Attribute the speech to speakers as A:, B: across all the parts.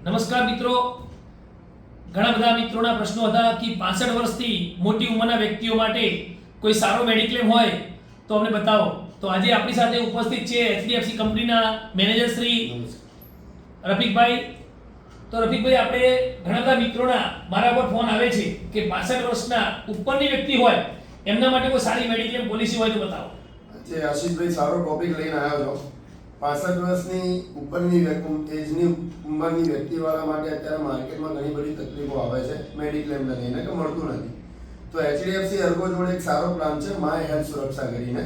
A: નમસ્કાર મિત્રો, ઘણા બધા મિત્રોના પ્રશ્નો હતા કે 65 વર્ષથી મોટી ઉંમરના વ્યક્તિઓ માટે કોઈ સારો મેડિક્લેમ હોય તો અમને બતાવો. તો આજે આપણી સાથે ઉપસ્થિત છે એચડીએફસી કંપનીના મેનેજર શ્રી રફીકભાઈ. તો રફીકભાઈ, આપણે ઘણા બધા મિત્રોના મારા પર ફોન આવે છે કે 65 વર્ષના ઉપરની વ્યક્તિ હોય એમના માટે કોઈ સારી મેડિક્લેમ પોલિસી હોય તો બતાવો.
B: જે આશીષભાઈ સારો ટોપિક લઈને આવ્યો છો. 65 વર્ષની ઉપરની એજની ઉંમરની વ્યક્તિવાળા માટે અત્યારે માર્કેટમાં ઘણી બધી તકલીફો આવે છે મેડિક્લેમને લઈને કે મળતું નથી. તો એચડીએફસી અર્ગો જોડે એક સારો પ્લાન છે માય હેલ્થ સુરક્ષા કરીને,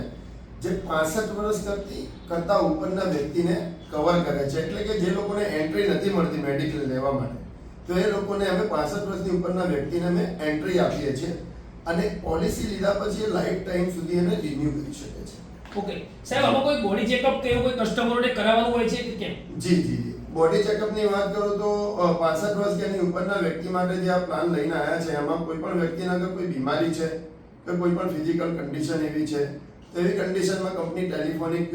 B: જે 65 વર્ષ કરતાં ઉપરના વ્યક્તિને કવર કરે છે. એટલે કે જે લોકોને એન્ટ્રી નથી મળતી મેડિક્લેમ લેવા માટે, તો એ લોકોને અમે 65 વર્ષની ઉપરના વ્યક્તિને અમે એન્ટ્રી આપીએ છીએ અને પોલિસી લીધા પછી એ લાઈફ ટાઈમ સુધી એને રિન્યુ કરી શકે છે.
A: ઓકે સાહેબ, આમાં કોઈ બોડી ચેકઅપ કે એવું કોઈ કસ્ટમરોને કરાવવાનું હોય છે કે કેમ?
B: જી. બોડી ચેકઅપની વાત કરું તો 65 વર્ષ કે એની ઉપરના વ્યક્તિ માટે જે આ પ્લાન લઈને આવ્યા છે, એમાં કોઈ પણ વ્યક્તિને અગર કોઈ બીમારી છે કે કોઈ પણ ફિઝિકલ કન્ડિશન એવી છે તો એવી કન્ડિશનમાં કંપની ટેલિફોનિક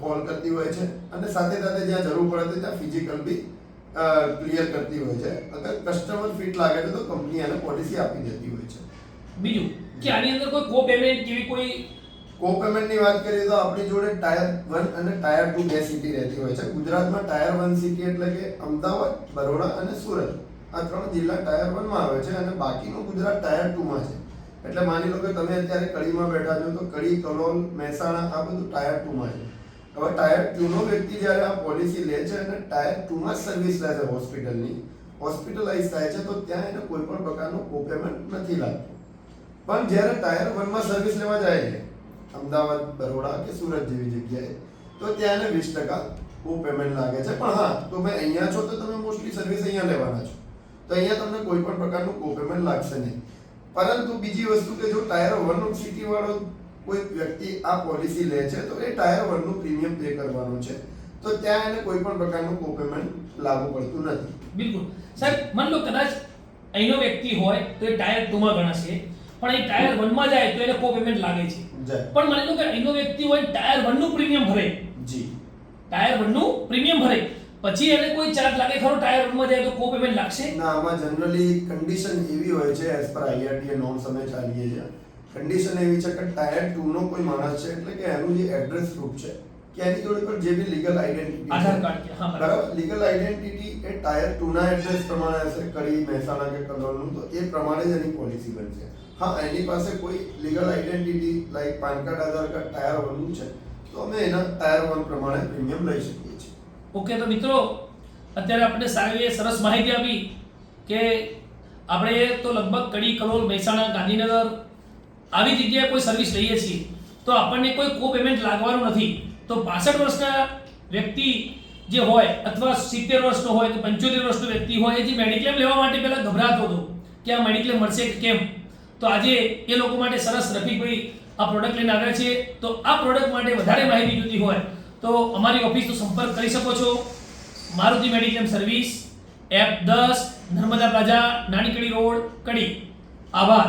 B: કોલ કરતી હોય છે અને સાથે સાથે જ્યાં જરૂર પડે ત્યાં ફિઝિકલ બી ક્લિયર કરતી હોય છે. અગર કસ્ટમર ફિટ લાગે તો કંપની એને પોલિસી આપી દેતી હોય છે.
A: બીજું કે આની અંદર કોઈ કો પેમેન્ટ કેવી કોઈ
B: કોપેમેન્ટની વાત કરીએ તો આપણી જોડે ટાયર 1 અને ટાયર 2 બે સિટી રહેતી હોય છે. ગુજરાતમાં ટાયર 1 સિટી એટલે કે અમદાવાદ, બરોડા અને સુરત, આ ત્રણ જિલ્લા ટાયર 1 માં આવે છે અને બાકીનું ગુજરાત ટાયર 2 માં છે. એટલે માની લો કે તમે અત્યારે કડીમાં બેઠા છો તો કડી, કલોલ, મહેસાણા આ બધું ટાયર 2 માં છે. હવે ટાયર 2 નો વ્યક્તિ જ્યારે આ પોલિસી લે છે અને ટાયર 2 માં સર્વિસ લે છે હોસ્પિટલની, હોસ્પિટલાઇઝ થાય છે, તો ત્યાં એને કોઈ પણ પ્રકારનું કોપેમેન્ટ નથી લાગતું. પણ જ્યારે ટાયર 1 માં સર્વિસ લેવા જાય છે અમદાવાદ, બરોડા કે સુરત જેવી જગ્યાએ, તો ત્યાં એને 20% કો પેમેન્ટ લાગે છે. પણ હા, તો ભાઈ અહીંયા છો તો તમે મોસ્ટલી સર્વિસ અહીંયા લેવાના છો, તો અહીંયા તમને કોઈ પણ પ્રકારનું કો પેમેન્ટ લાગશે નહીં. પરંતુ બીજી વસ્તુ કે જો ટાયર 1 સિટી વાળો કોઈ વ્યક્તિ આ પોલિસી લે છે તો એ ટાયર 1 નું પ્રીમિયમ પે કરવાનું છે, તો ત્યાં એને કોઈ પણ પ્રકારનું કો પેમેન્ટ લાગુ પડતું નથી.
A: બિલકુલ સાહેબ, માન લો કદાચ અહીંનો વ્યક્તિ હોય તો એ ટાયર 2 માં ગણાશે, પણ એ ટાયર 1 માં જાય તો એને કો પેમેન્ટ લાગે છે. પણ માની લો કે અહીંનો વ્યક્તિ હોય ટાયર 1 નું પ્રીમિયમ ભરે,
B: જી,
A: ટાયર 1 નું પ્રીમિયમ ભરે, પછી એને કોઈ ચાર્જ લાગે ખરો ટાયર 1 માં જાય તો કો પેમેન્ટ લાગશે?
B: ના, આમાં જનરલી કન્ડિશન એવી હોય છે એઝ પર આઈઆરટીએ નોર્મ્સ અમે ચાલીએ છીએ. કન્ડિશન એવી છે કે ટાયર 2 નો કોઈ માણસ છે એટલે કે એનું જે એડ્રેસ પ્રૂફ છે કે એની જોડે પર જે બી લીગલ આઈડેન્ટિટી,
A: આધાર કાર્ડ કે હા
B: બરાબર, લીગલ આઈડેન્ટિટી એ ટાયર 2 ના એડ્રેસ પ્રમાણે હશે, કડી, મહેસાણા કે કલોલનું, તો એ પ્રમાણે જ એની પોલિસી બનશે. હા, એની પાસે કોઈ legal identity like PAN card, Aadhaar card tier 1 નું છે તો અમે એના ટાયર 1 પ્રમાણે પ્રીમિયમ લઈ શકીએ છીએ.
A: ઓકે, તો મિત્રો અત્યારે આપણે સારી સરસ માહિતી આપી કે આપણે તો લગભગ કડી, કલોલ, મહેસાણા, ગાંધીનગર આવી જગ્યાએ કોઈ સર્વિસ લઈએ છીએ તો આપણને કોઈ કો પેમેન્ટ લાગવાનું નથી. તો 65 વર્ષના વ્યક્તિ જે હોય અથવા 70 વર્ષનો હોય કે 75 વર્ષનો વ્યક્તિ હોય, એ જે મેડિક્લેમ લેવા માટે પહેલા ગભરાતો હતો કે આ મેડિક્લેમ મળશે કે કેમ, તો આજે એ લોકો માટે સરસ રફીકભાઈ આ પ્રોડક્ટ લઈને આવ્યા છે. તો આ પ્રોડક્ટ માટે વધારે માહિતી જોઈતી હોય તો અમારી ઓફિસનો સંપર્ક કરી શકો છો. Maruti mediclaim service, F10, Narmada plaza, નાની કડી રોડ, કડી. આભાર.